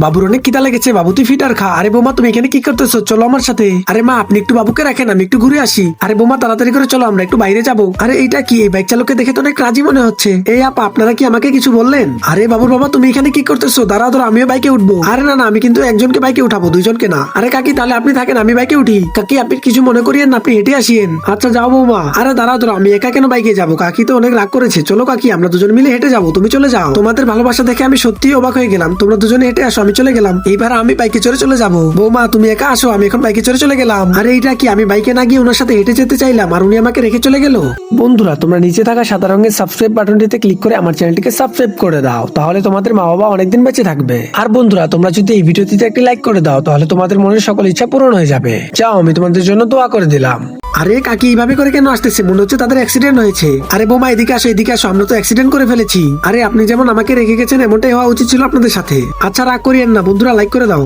বাবুর অনেক খিদা লেগেছে, বাবু তুই ফিটার খা। আরে বোমা তুমি এখানে কি করতেছো? চলো আমার সাথে। আরে মা আপনি একটু বাবুকে রাখেন, আমি একটু ঘুরে আসি। আরে বোমা তাড়াতাড়ি করে চলো, আমরা একটু বাইরে যাবো। আরে এইটা কি? এই বাইক চালককে দেখে তো অনেক রাজি মনে হচ্ছে। এই আপা আপনারা কি আমাকে কিছু বললেন? আরে বাবুর বাবা তুমি এখানে কি করতেছো? দাঁড়াও দাঁড়াও, আমিও বাইকে উঠবো। আরে না না, আমি কিন্তু একজনকে বাইকে উঠাবো, দুইজনকে না। আরে কাকি তাহলে আপনি থাকেন, আমি বাইকে উঠি। কাকি আপনি কিছু মনে করিয়েন না, আপনি হেঁটে আসিয়েন। আচ্ছা যাও বৌমা। আরে দাঁড়াও দাঁড়াও, আমি একা কেন বাইকে যাবো? কাকি তো অনেক রাগ করেছে। চলো কাকি আমরা দুজন মিলে হেঁটে যাবো, তুমি চলে যাও। তোমাদের ভালোবাসা দেখে আমি সত্যি অবাক হয়ে গেলাম। তোমরা দুজনে হেঁটে আসো, আমি চলে গেলাম। এইবার আমি বাইকে চড়ে চলে যাবো। বৌমা তুমি একা আসো, আমি এখন বাইকে চড়ে চলে গেলাম। আরে এইটা কি? আমি বাইকে না গিয়ে ওনার সাথে হেঁটে যেতে চাইলাম আর উনি আমাকে রেখে চলে গেল। বন্ধুরা তোমরা নিচে থাকা সাদা রঙের সাবস্ক্রাইব বাটনটিতে ক্লিক করে আমার চ্যানেলটিকে সাবস্ক্রাইব করে দাও, তাহলে তোমাদের মা বাবা অনেকদিন বেঁচে থাকবে। আর বন্ধুরা তোমরা যদি এই ভিডিওটিতে একটি লাইক করে দাও, তাহলে তোমাদের মনের সকল ইচ্ছা পূরণ হয়ে যাবে। যাও, আমি তোমাদের জন্য দোয়া করে দিলাম। আরে কাকি এইভাবে করে কেন আসতেছে? মনে হচ্ছে তাদের অ্যাক্সিডেন্ট হয়েছে। আরে বোমা এদিকে আসো, এদিকে আসো, আমরা তো অ্যাক্সিডেন্ট করে ফেলেছি। আরে আপনি যেমন আমাকে রেখে গেছেন, এমনটাই হওয়া উচিত ছিল আপনাদের সাথে। আচ্ছা রাগ করিয়েন না বন্ধুরা, লাইক করে দাও।